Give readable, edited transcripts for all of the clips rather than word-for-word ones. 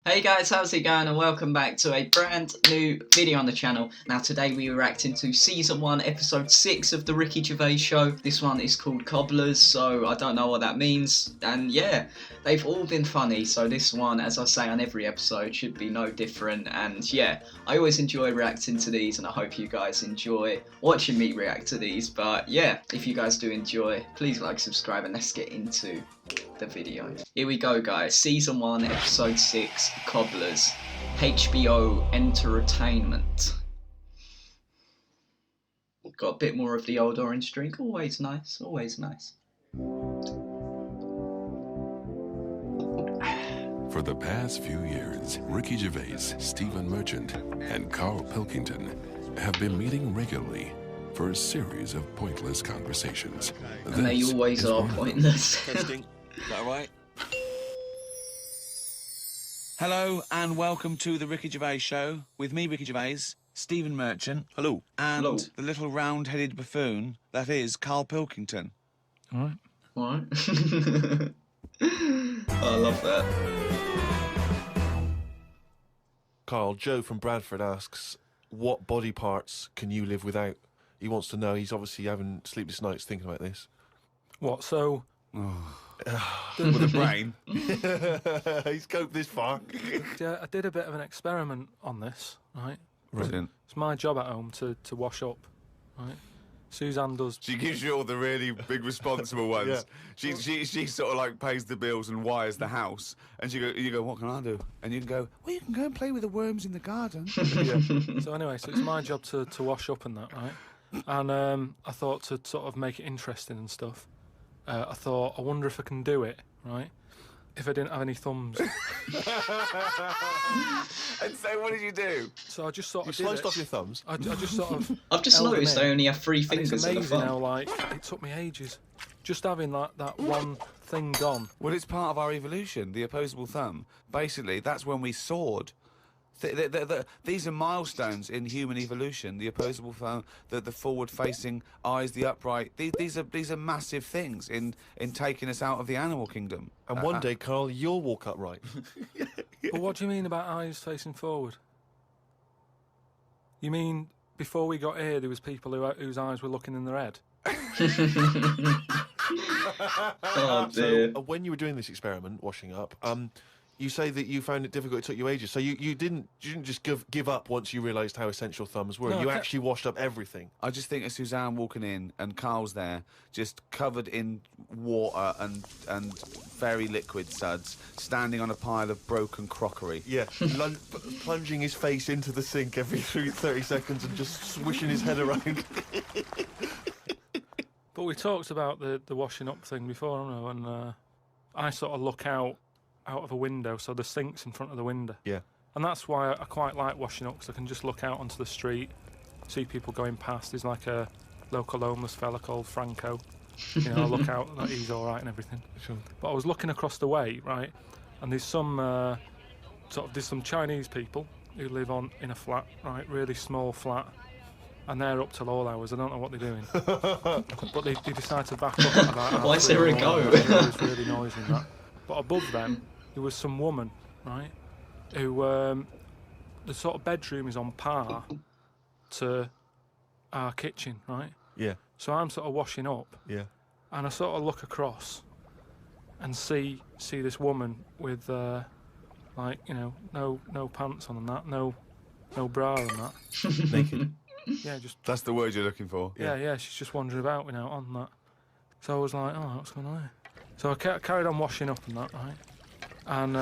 Hey guys, how's it going, and welcome back to a brand new video on the channel. Now today we are reacting to Season 1, Episode 6 of the Ricky Gervais Show. This one is called Cobblers, so I don't know what that means. And yeah, they've all been funny, so this one, as I say on every episode, should be no different. And yeah, I always enjoy reacting to these, and I hope you guys enjoy watching me react to these. But yeah, if you guys do enjoy, please like, subscribe, and let's get into the video. Here we go, guys. Season 1, Episode 6, Cobblers. HBO Entertainment. Got a bit more of the old orange drink. Always nice. Always nice. For the past few years, Ricky Gervais, Stephen Merchant, and Carl Pilkington have been meeting regularly for a series of pointless conversations. And they always are pointless. Testing. Is that right? Hello and welcome to the Ricky Gervais Show with me, Ricky Gervais, Stephen Merchant. Hello. And Hello. The little round-headed buffoon that is Carl Pilkington. All right. All right. I love that. Carl, Joe from Bradford asks, what body parts can you live without? He wants to know. He's obviously having sleepless nights thinking about this. What, so... With a brain. He's coped this far. Yeah, I did a bit of an experiment on this, right? Brilliant. It's my job at home to wash up, right? Suzanne does... She gives you all the really big responsible ones. Yeah. She sort of like pays the bills and wires the house. And you go, what can I do? And you can go, well, you can go and play with the worms in the garden. So anyway, so it's my job to wash up and that, right? And I thought to sort of make it interesting and stuff, I thought, I wonder if I can do it, right? If I didn't have any thumbs. And so what did you do? So I just sort You of did sliced it. off your thumbs. I just sort of... I've just held them noticed in. I only have 3 And fingers it's of the amazing thumb. how, like, it took me ages. Just having that one thing gone. Well, it's part of our evolution, the opposable thumb. Basically, that's when we soared. These are milestones in human evolution. The opposable thumb, the forward-facing eyes, the upright. These are massive things in taking us out of the animal kingdom. And one day, Carl, you'll walk upright. But what do you mean about eyes facing forward? You mean before we got here, there was people whose eyes were looking in their head? Oh dear. So, when you were doing this experiment, washing up, you say that you found it difficult, it took you ages. So you didn't just give up once you realised how essential thumbs were. No, you actually washed up everything. I just think of Suzanne walking in and Carl's there, just covered in water and very liquid suds, standing on a pile of broken crockery. Yeah, plunging his face into the sink every 30 seconds and just swishing his head around. But we talked about the washing up thing before, haven't we? And I sort of look out of a window, so the sink's in front of the window. Yeah. And that's why I quite like washing up, because I can just look out onto the street, see people going past. There's like a local homeless fella called Franco. You know, I look out, that he's all right and everything. Sure. But I was looking across the way, right, and there's some Chinese people who live in a flat, right, really small flat, and they're up till all hours. I don't know what they're doing. But they decide to back up at about... Why is there a go? It was really noisy and that. But above them, there was some woman, right, who, the sort of bedroom is on par to our kitchen, right? Yeah. So I'm sort of washing up, Yeah. and I sort of look across and see this woman with, like, you know, no pants on and that, no bra and that. Naked. Yeah, just... That's the word you're looking for. Yeah, she's just wandering about, you know, on that. So I was like, oh, what's going on here? So I carried on washing up and that, right? And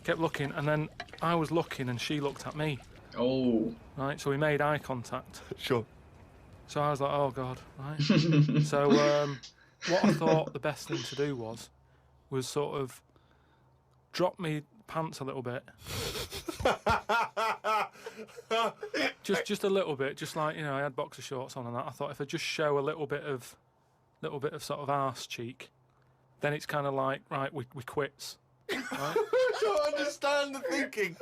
kept looking, and then I was looking and she looked at me. Oh. Right, so we made eye contact. Sure. So I was like, oh God, right? So what I thought the best thing to do was sort of drop me pants a little bit. just a little bit, just like, you know, I had boxer shorts on and that. I thought if I just show a little bit of sort of arse cheek, then it's kind of like, right, we quits. Right? I don't understand the thinking.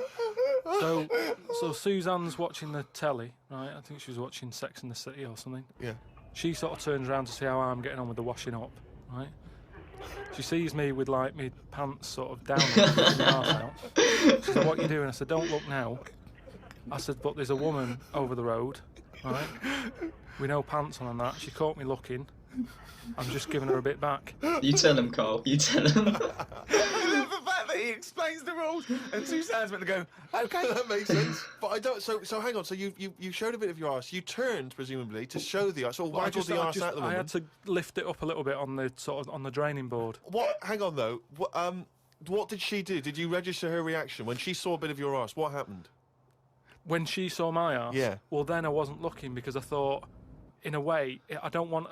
So Suzanne's watching the telly, right? I think she was watching Sex and the City or something. Yeah. She sort of turns around to see how I'm getting on with the washing up, right? She sees me with like my pants sort of down and my arse out. She said, "What are you doing?" I said, "Don't look now." I said, "But there's a woman over the road, right? With no pants on and that." She caught me looking. I'm just giving her a bit back. You tell him, Carl. You tell him. I love the fact that he explains the rules and Suzanne's meant to go, okay. That makes sense. But I don't. So hang on. So you showed a bit of your arse. You turned presumably to show the arse. Or Well, waggled the arse at the I woman. had to lift it up a little bit on the sort of on the draining board. What? Hang on though. What did she do? Did you register her reaction when she saw a bit of your arse? What happened? When she saw my arse, Yeah. well then I wasn't looking because I thought, in a way, I don't want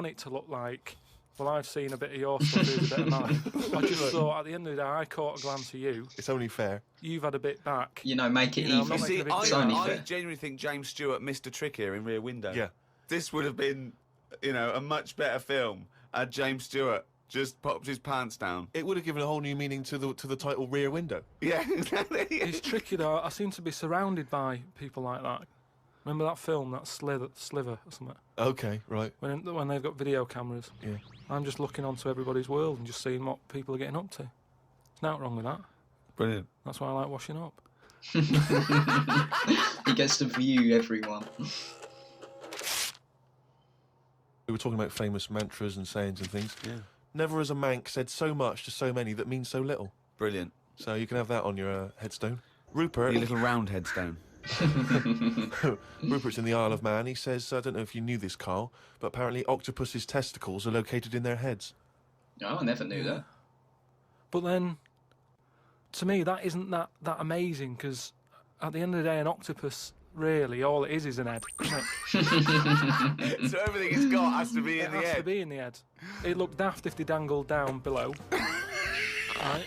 it to look like, well, I've seen a bit of your stuff, here's a bit of mine. I just thought, at the end of the day, I caught a glance of you. It's only fair. You've had a bit back. You know, make it You know, I'm even. not See, making a big It's deal. only I fair. genuinely think James Stewart missed a trick here in Rear Window. Yeah. This would have been, you know, a much better film had James Stewart just popped his pants down. It would have given a whole new meaning to the title Rear Window. Yeah, exactly. It's tricky though. I seem to be surrounded by people like that. Remember that film, that Sliver or something? Okay, right. When they've got video cameras. Yeah. I'm just looking onto everybody's world and just seeing what people are getting up to. There's nothing wrong with that. Brilliant. That's why I like washing up. He gets to view everyone. We were talking about famous mantras and sayings and things. Yeah. Never has a Manc said so much to so many that means so little. Brilliant. So you can have that on your headstone. Your Rupert. little round headstone. Rupert's in the Isle of Man. He says, I don't know if you knew this, Carl, but apparently octopus's testicles are located in their heads. Oh, I never knew that. But then, to me, that isn't that amazing because at the end of the day, an octopus, really, all it is an head. Isn't it? So everything it's got has to be in It the has to head. be in the head. It looked daft if they dangled down below. Right?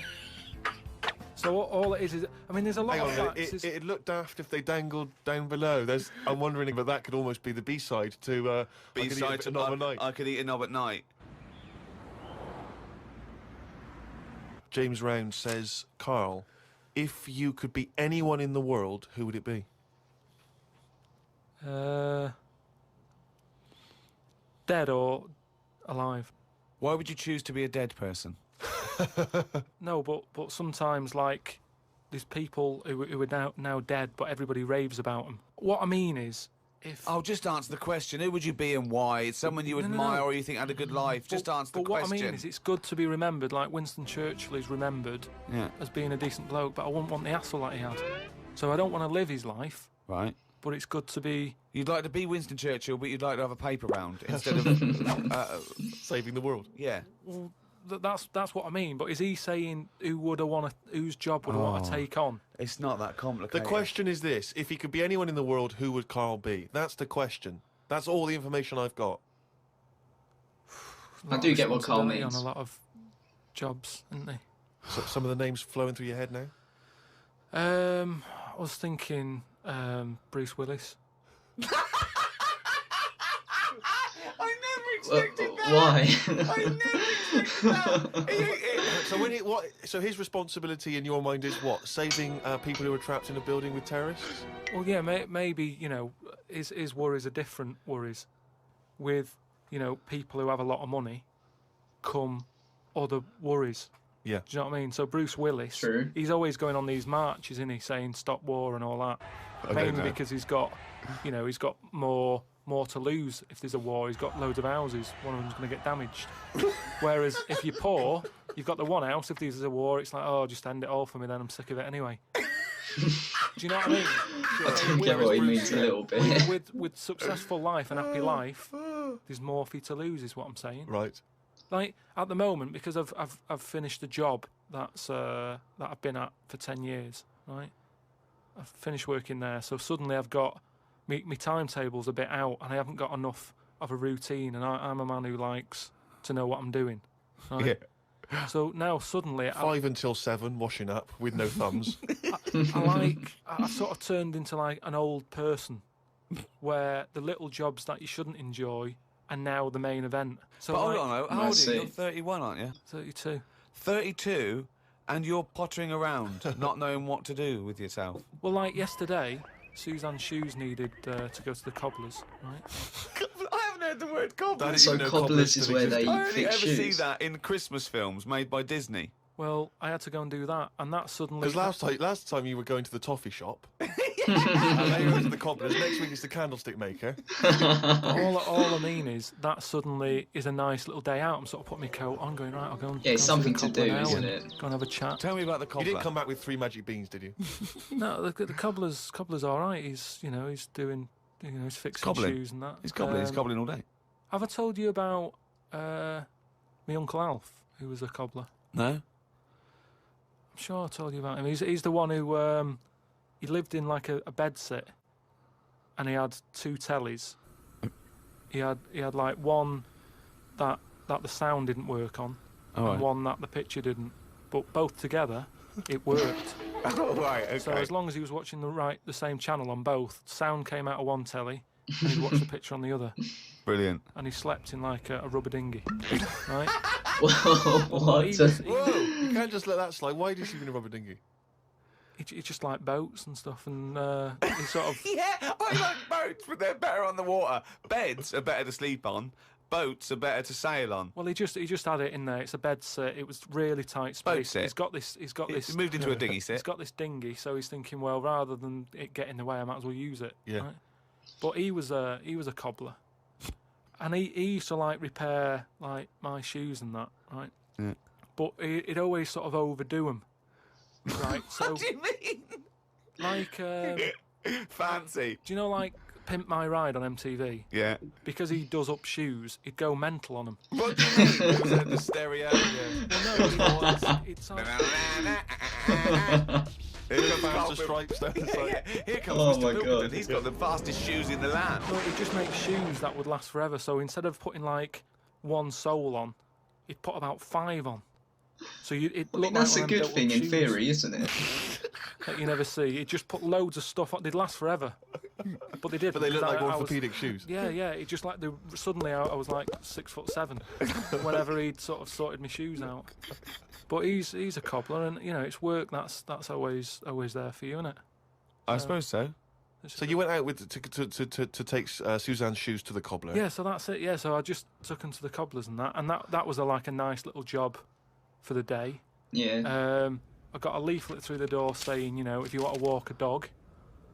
So all it is, I mean, there's a lot Hang on of a minute. facts. It'd look daft if they dangled down below. I'm wondering, but that could almost be the B-side to Besides, a knob at night. I could eat a knob at night. James Round says, Carl, if you could be anyone in the world, who would it be? Dead or alive? Why would you choose to be a dead person? No, but sometimes, like, there's people who are now dead, but everybody raves about them. What I mean is, if... Oh, just answer the question. Who would you be and why? It's someone you No, no, admire no. or you think had a good life. Just answer the But what question. I mean is, it's good to be remembered, like Winston Churchill is remembered Yeah. as being a decent bloke, but I wouldn't want the hassle that he had. So I don't want to live his life, Right. but it's good to be... You'd like to be Winston Churchill, but you'd like to have a paper round instead of... Saving the world. yeah. Well, that's what I mean. But is he saying whose job would I want to take on? It's not that The complicated. question is this. If he could be anyone in the world, who would Carl be? That's the question. That's all the information I've got. A lot I do of get what Carl responsibility means. on a lot of jobs, isn't they? So, some of the names flowing through your head now? I was thinking Bruce Willis. I never expected that. Why? I never expected that. So so his responsibility in your mind is what? Saving people who are trapped in a building with terrorists? Well, yeah, maybe, you know, his worries are different worries. With, you know, people who have a lot of money come other worries. Yeah. Do you know what I mean? So Bruce Willis, True. he's always going on these marches, isn't he, saying stop war and all that. Mainly because he's got, you know, he's got more to lose if there's a war. He's got loads of houses. One of them's going to get damaged. Whereas if you're poor, you've got the one house. If there's a war, it's like, oh, just end it all for me then. I'm sick of it anyway. Do you know what I mean? I do get what he means a little bit. With successful life and happy life, there's more for you to lose, is what I'm saying. Right. Like at the moment, because I've finished a job that I've been at for 10 years, right? I've finished working there, so suddenly I've got my timetable's a bit out, and I haven't got enough of a routine, and I'm a man who likes to know what I'm doing. Right? Yeah. So now suddenly 5 until 7, washing up with no thumbs. I've sort of turned into like an old person, where the little jobs that you shouldn't enjoy are now the main event. So But hold like, on, though. I How old are see. you? You're 31, aren't you? 32. 32, and you're pottering around, not knowing what to do with yourself. Well, like yesterday, Suzanne's shoes needed to go to the Cobblers, right? I haven't heard the word I cobblers. didn't So even know Cobblers is still where they existed. I only fix ever see shoes. that in Christmas films made by Disney. Well, I had to go and do that, and that suddenly. Because last time you were going to the toffee shop, and now you're going to the cobblers. Next week it's the candlestick maker. all I mean is that suddenly is a nice little day out. I'm sort of putting my coat on, going right. I'll go and Yeah, it's go and see something the to cobbler do, now isn't and it? Go and have a chat. Tell me about the You cobbler. didn't come back with 3 magic beans, did you? No, the cobbler's all right. He's he's doing he's fixing Cobbling. shoes and that. He's cobbling. He's cobbling all day. Have I told you about my uncle Alf, who was a cobbler? No. I'm sure I told you about him. He's the one who he lived in like a bed sit, and he had 2 tellies. He had like one that the sound didn't work on, All and right. one that the picture didn't. But both together, it worked. Oh, right. Okay. So as long as he was watching the same channel on both, sound came out of one telly, and he'd watch the picture on the other. Brilliant. And he slept in like a rubber dinghy, right? What? He was- Whoa! You can't just let that slide. Why did you sleep in a rubber dinghy? he just liked boats and stuff, and he sort of. Yeah, I like boats, but they're better on the water. Beds are better to sleep on. Boats are better to sail on. Well, he just had it in there. It's a bed set. It was really tight space. Boat set. He's got this. It's moved into a dinghy set. He's got this dinghy, so he's thinking, well, rather than it get in the way, I might as well use it. Yeah. Right? But he was a cobbler, and he used to like repair like my shoes and that, right? Yeah. But he'd always sort of overdo them, right? So What do you mean? like, Fancy. do you know like Pimp My Ride on MTV? Yeah. Because he does up shoes, he'd go mental on them. What do you mean? Was it the stereo? Yeah. Well, no, it's like, Here comes Faster Colby. stripes down the Yeah, side. yeah. Here comes Oh Mr. my Pilkington. God. He's got the fastest shoes in the land. well, he'd just make shoes that would last forever. So instead of putting like one sole on, he'd put about 5 on. So it I mean, that's a good thing in theory. theory, isn't it? That you never see. It just put loads of stuff on. They'd last forever. But they did. But they look because like I was- orthopedic shoes. Yeah. It just like suddenly I was like 6'7" whenever he'd sort of sorted my shoes out. But he's a cobbler, and it's work that's always there for you, isn't it? I suppose so. So you went out with to take Suzanne's shoes to the cobbler. Yeah, so that's it. Yeah, so I just took him to the cobblers and that was like a nice little job for the day. Yeah. I got a leaflet through the door saying, if you want to walk a dog,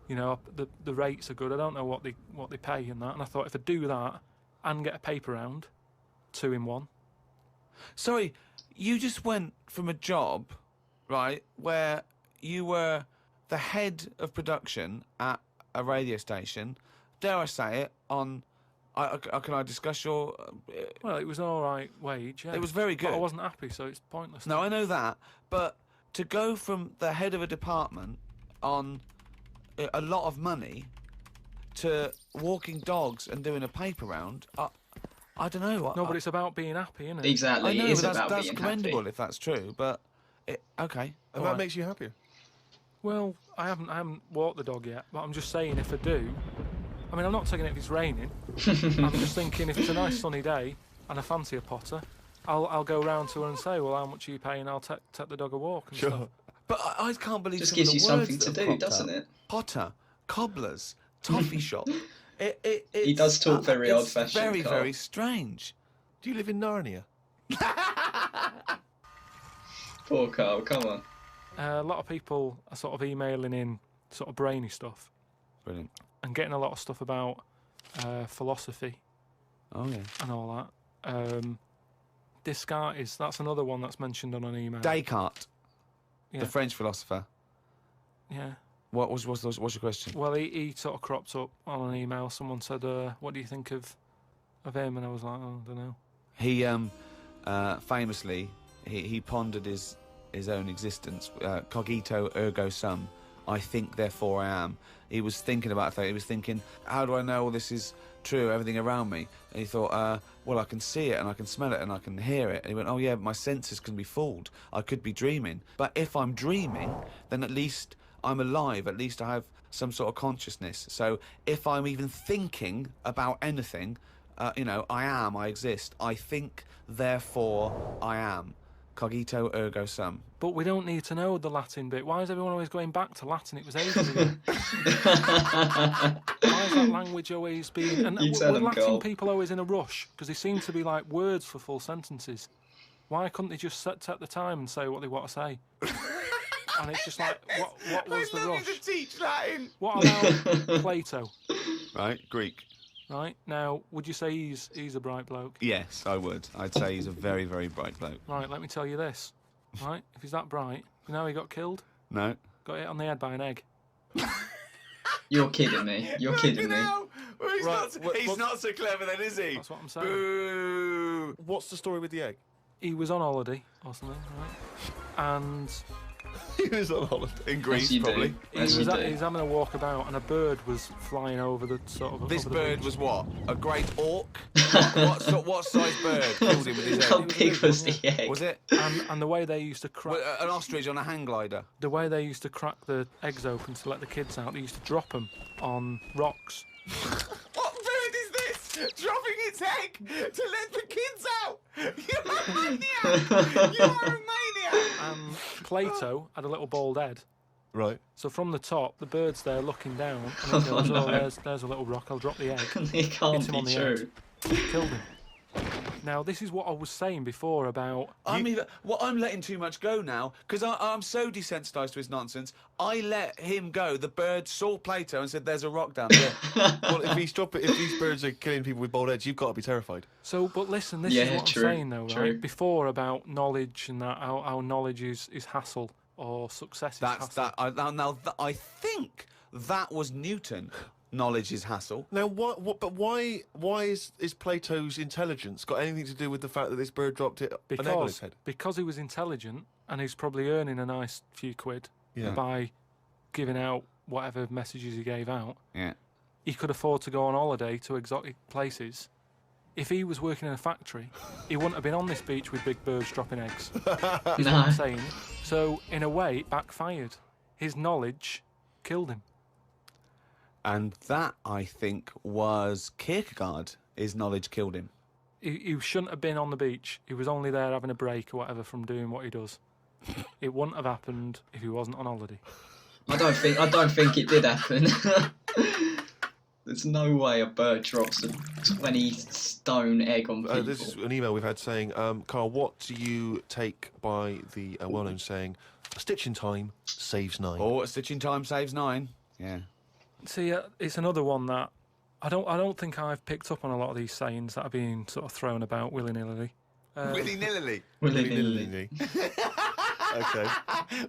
the rates are good. I don't know what they pay and that. And I thought if I do that and get a paper round, 2 in 1. Sorry, you just went from a job, right, where you were the head of production at a radio station, dare I say it, on... can I discuss your... Well, it was an all right wage. Yeah. It was very But I good. wasn't happy, so it's pointless. No, I know that, but to go from the head of a department on a lot of money to walking dogs and doing a paper round, I don't know. No, but it's about being happy, isn't it? Exactly. I know, it is but about that's being commendable happy. if that's true, but... okay. And all that right. makes you happier. Well, I haven't walked the dog yet, but I'm just saying if I do, I mean, I'm not taking it if it's raining. I'm just thinking if it's a nice sunny day and I fancy a potter, I'll go round to her and say, well, how much are you paying? I'll take the dog a walk and Sure. stuff. But I can't believe Just some of gives the you words something to that have do, popped doesn't up. it? Potter, cobblers, toffee shop. He does talk very it's old-fashioned, Very, Carl. very strange. Do you live in Narnia? Poor Carl, come on. A lot of people are sort of emailing in sort of brainy stuff Brilliant. and getting a lot of stuff about philosophy Oh yeah. and all that. Descartes, that's another one that's mentioned on an email. Descartes, Yeah. the French philosopher. Yeah. What's your question? Well, he sort of cropped up on an email. Someone said, what do you think of him? And I was like, oh, I don't know. He famously he pondered his own existence. Cogito ergo sum. I think, therefore I am. He was thinking about that. He was thinking, how do I know all this is true, everything around me? And he thought, well, I can see it and I can smell it and I can hear it. And he went, oh yeah, but my senses can be fooled. I could be dreaming. But if I'm dreaming, then at least I'm alive. At least I have some sort of consciousness. So if I'm even thinking about anything, I exist. I think, therefore I am. Cogito ergo sum. But we don't need to know the Latin bit. Why is everyone always going back to Latin? It was ages ago. Why is that language always being... And You tell were 'em, Latin Carl. people always in a rush? Because they seem to be like words for full sentences. Why couldn't they just take the time and say what they want to say? And it's just like, what was the rush? to teach Latin. What about Plato? Right, Greek. Right, now, would you say he's a bright bloke? Yes, I would. I'd say he's a very, very bright bloke. Right, let me tell you this. Right, if he's that bright, you know how he got killed? No. Got hit on the head by an egg. You're kidding me. You're kidding me. Well, he's Right, he's not so clever then, is he? That's what I'm saying. Boo. What's the story with the egg? He was on holiday or something, right? And He was on holiday. In As Greece, you probably. do. he As was, you do. he was having a walk about, and a bird was flying over the sort of. This over the bird beach. was what? A great auk? what size bird killed him with his How egg? big was the egg? Was it? And the way they used to crack, An ostrich on a hang glider. the way they used to crack the eggs open to let the kids out, they used to drop them on rocks. What bird is this? Dropping its egg to let the kids out? You're a maniac! You're a maniac! And Plato had a little bald head. Right. So from the top, the bird's there looking down, and he goes, no. there's a little rock, I'll drop the egg. It can't Hit him be on the true. Killed him. Now, this is what I was saying before about... I'm letting too much go now because I'm so desensitised to his nonsense. I let him go. The bird saw Plato and said, "There's a rock down there." Well, if these birds are killing people with bald heads, you've got to be terrified. So, but listen, this Yeah, is what true, I'm saying, though, true. right? Before about knowledge and that, how knowledge is hassle or success is hassle. I think that was Newton. Knowledge is hassle. Now, but why is Plato's intelligence got anything to do with the fact that this bird dropped an egg on his head? Because he was intelligent and he's probably earning a nice few quid Yeah. by giving out whatever messages he gave out. Yeah. He could afford to go on holiday to exotic places. If he was working in a factory, he wouldn't have been on this beach with big birds dropping eggs. Is what No. I'm saying. So, in a way, it backfired. His knowledge killed him. And that, I think, was Kierkegaard. His knowledge killed him. He shouldn't have been on the beach. He was only there having a break or whatever from doing what he does. It wouldn't have happened if he wasn't on holiday. I don't think it did happen. There's no way a bird drops a 20-stone egg on people. This is an email we've had saying, Carl, what do you take by the well-known saying, "A stitch in time saves 9"? Oh, a stitch in time saves 9. Yeah. See, it's another one that I don't think I've picked up on a lot of these sayings that are being sort of thrown about willy-nilly. Willy-nilly. Willy-nilly. Okay.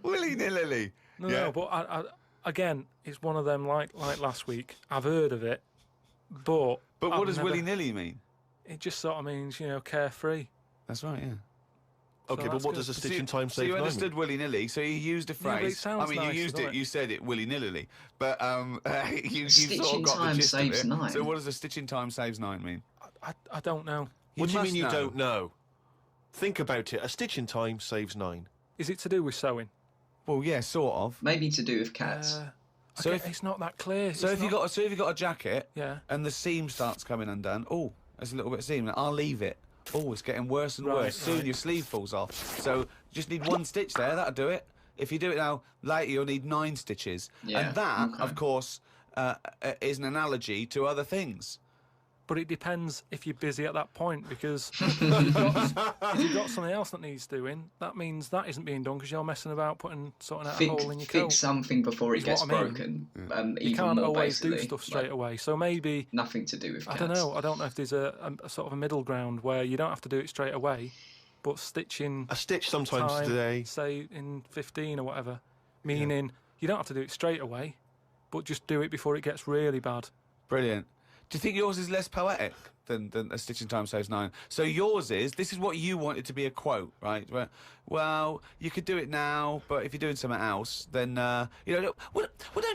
Willy-nilly. No, but again, it's one of them like last week. I've heard of it, but But I've what does never- willy-nilly mean? It just sort of means, carefree. That's right, yeah. Okay, but that's what good. does a So stitch in time So save you 9 understood mean? willy-nilly, so you used a Yeah, but it phrase. sounds nice, you used doesn't it, it? you said it willy-nilly, but you Stitch sort in of got time the gist saves of it. 9. So what does a stitch in time saves 9 mean? I don't know. What do you must mean you know. don't know? Think about it. A stitch in time saves 9. Is it to do with sewing? Well, yeah, sort of. Maybe to do with cats. So It's not that clear. So if you got a jacket, Yeah. and the seam starts coming undone, oh, there's a little bit of seam. I'll leave it. Oh, it's getting worse and Right, worse. Soon right. your sleeve falls off. So you just need 1 stitch there. That'll do it. If you do it now, later you'll need 9 stitches. Yeah, And that, okay. of course, is an analogy to other things. But it depends if you're busy at that point, because if you've got something else that needs doing, that means that isn't being done because you're messing about sorting out a hole in your coat. Fix something before it Is gets what I mean. broken. You Even can't more, always do basically. stuff straight Like, away. So maybe, Nothing to do with cats. I don't know. I don't know if there's a sort of a middle ground where you don't have to do it straight away, but stitching A stitch sometimes time, today. say in 15 or whatever, meaning you don't have to do it straight away, but just do it before it gets really bad. Brilliant. Do you think yours is less poetic than a stitch in time saves 9? So yours is, this is what you wanted to be a quote, right? Well, you could do it now, but if you're doing something else, then, don't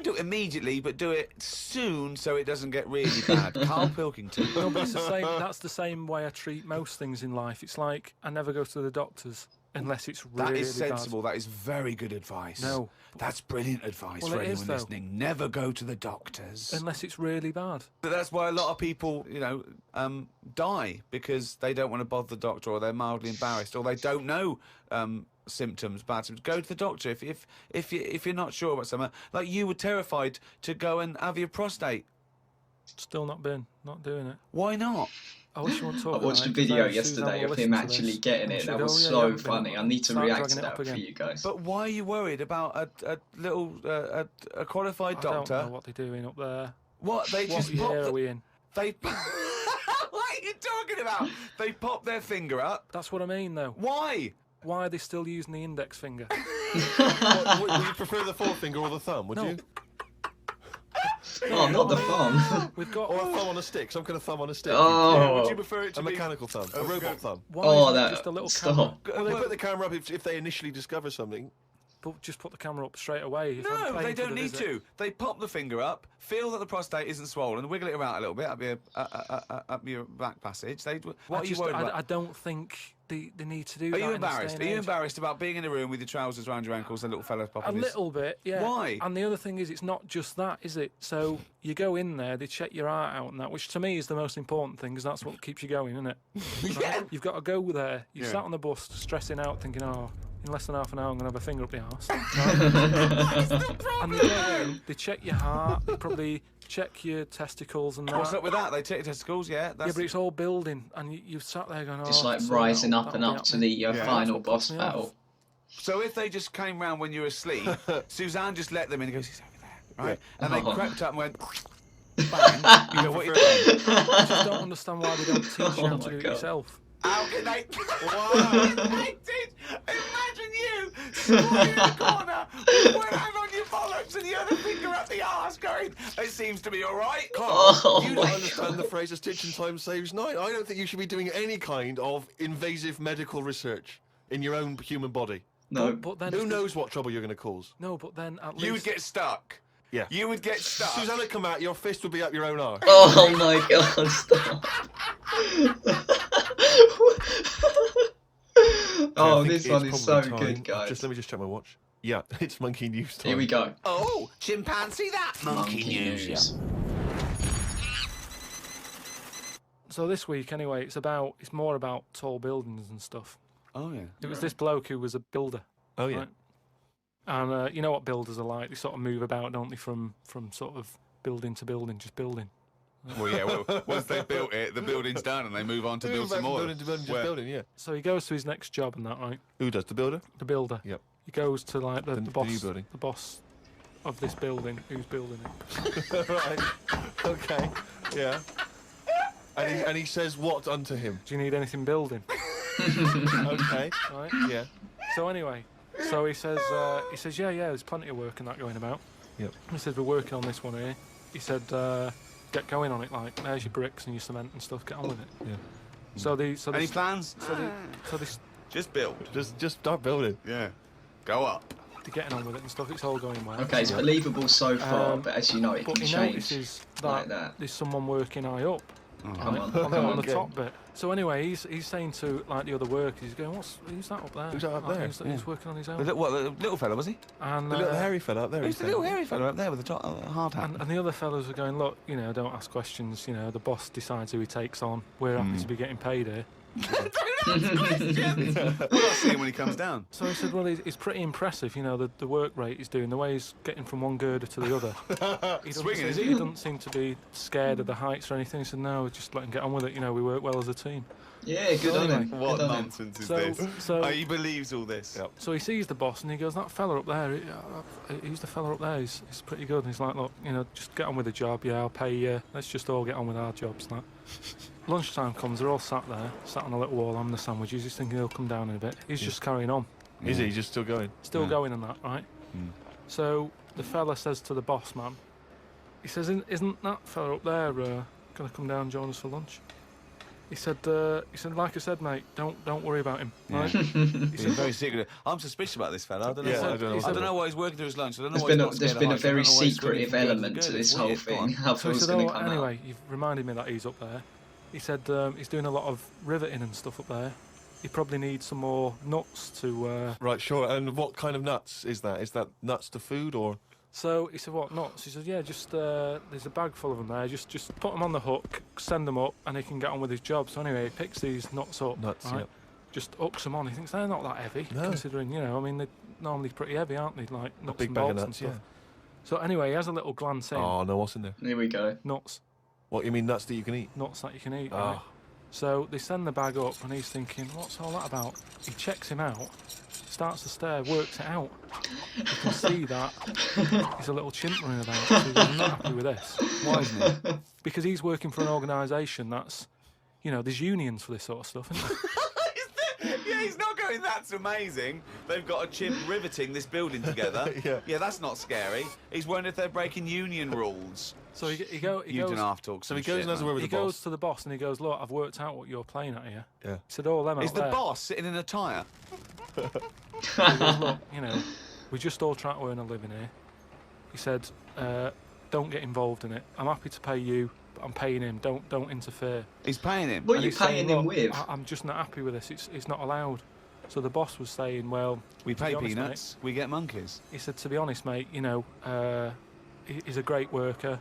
do it immediately, but do it soon so it doesn't get really bad. Carl Pilkington. No, but it's the same. That's the same way I treat most things in life. It's like I never go to the doctors unless it's really That is sensible. bad. That is very good advice. No. That's brilliant advice Well, for it is, anyone though. listening. Never go to the doctors. Unless it's really bad. But that's why a lot of people, die because they don't want to bother the doctor, or they're mildly embarrassed, or they don't know symptoms, bad symptoms. Go to the doctor if you're not sure about something. Like you were terrified to go and have your prostate. Still not doing it. Why not? I wish you wouldn't talk I about watched it, a 'cause video then Suzanne yesterday will of him listen to actually this, getting and it. she'll That go, was "Yeah, you so haven't been funny. up- I need to start react dragging to it up that for again." you guys. But why are you worried about a little a qualified I doctor? don't know what they're doing up there. What they What just year pop are we in? they. What are you talking about? They pop their finger up. That's what I mean, though. Why? Why are they still using the index finger? Would you prefer the forefinger or the thumb? Would No. you? Oh, not the thumb. We've got. Or a thumb on a stick? Some kind of thumb on a stick? Oh. Would you prefer it to A be mechanical thumb, a robot thumb. Why Oh, isn't it that. just a little Stop. camera? Well, they put the camera up if they initially discover something. But just put the camera up straight away. If I'm No, paying they for don't the need visit. to. They pop the finger up, feel that the prostate isn't swollen, wiggle it around a little bit up your back passage. What are you worried about? I don't think they need to do Are that. you in this embarrassed? day Are and you age. embarrassed about being in a room with your trousers around your ankles and a little fella A popping his... little bit, yeah. Why? And the other thing is, it's not just that, is it? So you go in there, they check your heart out and that, which to me is the most important thing, because that's what keeps you going, isn't it? Yeah. You've got to go there. You Yeah. sat on the bus, stressing out, thinking, oh, in less than half an hour, I'm going to have a finger up the arse. And they go in, they check your heart, they probably check your testicles and that. What's up with that? They check your testicles, yeah? Yeah, That's... but it's all building, and you've sat there going, oh, Just like so rising that'll- up and that'll up be to the happening. final That's what boss puts me off. battle. So if they just came round when you were asleep, Suzanne just let them in and goes, he's over there, right? And they Oh. crept up and went, bang. You go, what are you doing? I just don't understand why they don't teach you Oh how my to do it God. yourself. How can they? Imagine you squatting in the corner with one hand on your bollocks and the other finger up the arse going, it seems to be all right. Oh You my don't understand the phrase "a stitch in time saves nine." I don't think you should be doing any kind of invasive medical research in your own human body. No. But then Who knows what trouble you're going to cause? No, but then at least You would get stuck. Yeah. You would get stuck. Susanna would come out, your fist would be up your own arse. Oh my God! Stop. Oh, I think this it's one is so probably good, time- guys. Let me just check my watch. Yeah, it's monkey news time. Here we go. Oh, chimpanzee that monkey news. So this week, anyway, it's more about tall buildings and stuff. Oh, yeah. It was this bloke who was a builder. Oh yeah. Right. And you know what builders are like? They sort of move about, don't they, from sort of building to building, just building. Well, yeah, well, once they built it, the building's done and they move on to build some more. Building to building, just Where- building, yeah. So he goes to his next job and that, right? Who does, the builder? The builder. Yep. He goes to like the The boss, new building. the boss of this building, who's building it. Right. Okay. Yeah. And he says what unto him? Do you need anything building? Okay. Right. Yeah. So anyway, he says, yeah, there's plenty of work and that going about. Yep. He said, we're working on this one here. He said, get going on it, like, there's your bricks and your cement and stuff, get on with it. Yeah. So Any plans? they're Just build. Just start building. Yeah. Go up. getting on with it and stuff, it's all going well. Okay, it's believable so far, but as you know, it But can he change notices like that that. there's someone working high up. Come on, on come on. the top bit. So anyway, he's saying to like the other workers, he's going, who's that up there? Who's that up Like, there? He's working on his own. The little fella, was he? And, The little hairy fella up there. Who's he's the little saying. hairy fella up there with the hard hat? and the other fellows are going, look, don't ask questions. The boss decides who he takes on. We're happy to be getting paid here. We'll not see him when he comes down. So he said, well, it's pretty impressive, the work rate he's doing, the way he's getting from one girder to the other. Swinging, is he? he? He doesn't seem to be scared of the heights or anything. He said, no, just let him get on with it. We work well as a team. Yeah, good on him. What Good on him. nonsense is So- this? so- He believes all this. Yep. So he sees the boss and he goes, that fella up there, who's the fella up there? He's pretty good. And he's like, look, just get on with the job. Yeah, I'll pay you. Let's just all get on with our jobs. Like. Lunchtime comes, they're all sat there, sat on a little wall, having the sandwiches. He's thinking he'll come down in a bit. He's just carrying on. Is he just still going? Still Yeah. going and that, right? So the fella says to the boss man, he says, isn't that fella up there going to come down and join us for lunch? He said, like I said, mate, don't worry about him. Right? He's very secretive. I'm suspicious about this fella. I don't know. Yeah, why- I don't know I don't know why he's working through his lunch. I don't know There's why been he's a, not there's scared been a of heights. I very don't know why he's secretive swimming through element the to girder. this It's whole weird. Go on. thing. How So he Phil's said, going to come anyway, you've reminded me that he's up there. He said he's doing a lot of riveting and stuff up there. he probably needs some more nuts to. Right, sure. And what kind of nuts is that? Is that nuts to food or? So he said, "What nuts?" He said, "Yeah, just there's a bag full of them there. Just put them on the hook, send them up, and he can get on with his job." So anyway, he picks these nuts up, Nuts, right? yeah. Just hooks them on. He thinks they're not that heavy, No. considering, you know, I mean, they're normally pretty heavy, aren't they? Like nuts Big and bag of bolts and nuts, stuff. yeah. So anyway, he has a little glance in. Oh, no, what's in there? Here we go. Nuts What, you mean nuts that you can eat? that you can eat. Oh. Right? So they send the bag up, and he's thinking, "What's all that about?" He checks him out, starts to stare, works it out. You can see that he's a little chimp running about. So he's not happy with this. Why isn't he? Because he's working for an organisation that's, you know, there's unions for this sort of stuff, isn't there? Yeah, he's not going, "That's amazing. They've got a chimp riveting this building together." Yeah. That's not scary. He's wondering if they're breaking union rules. So he You goes. don't have to talk. So he goes and has a word with He the goes boss. to the boss and he goes, "Look, I've worked out what you're playing at here." Yeah. He said, "All them out Is the there." boss sitting in a tyre? He goes, "Look, you know, we just all try to earn a living here." He said, "Don't get involved in it. I'm happy to pay you, but I'm paying him. Don't interfere." He's paying him. What are And you he's saying, paying him "Look, with? I'm just not happy with this. It's not allowed." So the boss was saying, "Well, We to pay be honest, peanuts. We get monkeys. mate," he said, "To be honest, mate, you know, he's a great worker.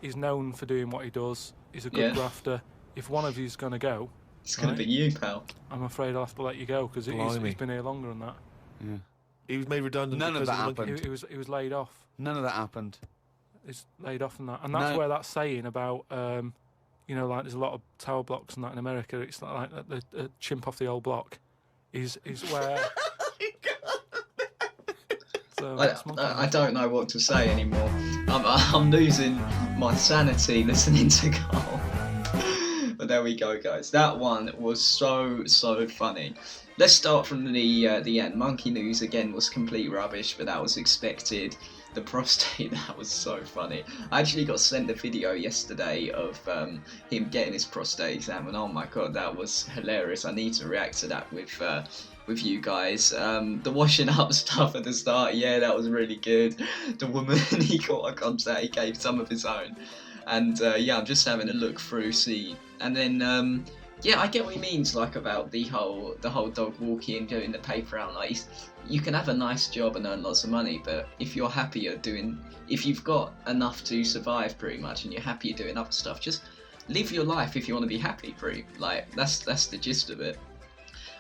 He's known for doing what he does. He's a good Yeah. grafter. If one of you's going to go, It's going Right. to be you, pal. I'm afraid I'll have to let you go because he's Blimey. been here longer than that. Yeah. He was made redundant None of because that the monkey- happened. He was laid off. None of that happened. He's laid off and that, and that's No. where that saying about, you know, like there's a lot of tower blocks and that in America. It's like the chimp off the old block, is where. So that's my I don't know what to say anymore. I'm losing my sanity listening to Carl. But there we go, guys. That one was so funny. Let's start from the end. Monkey news again was complete rubbish, but that was expected. The prostate, that was so funny. I actually got sent a video yesterday of him getting his prostate exam, and oh my god, that was hilarious. I need to react to that with you guys. The washing up stuff at the start, yeah, that was really good. The woman he got a contact, he gave some of his own, and yeah, I'm just having a look through, see, and then yeah, I get what he means, like about the whole dog walking, doing the paper out. Like, you can have a nice job and earn lots of money, but if you're happier if you've got enough to survive pretty much, and you're happier doing other stuff, just live your life if you want to be happy. That's the gist of it.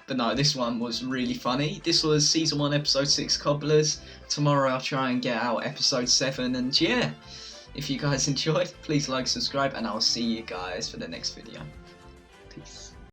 But no, this one was really funny. This was season 1, episode 6, Cobblers. Tomorrow I'll try and get out episode 7, and yeah, if you guys enjoyed, please like, subscribe, and I'll see you guys for the next video. Peace.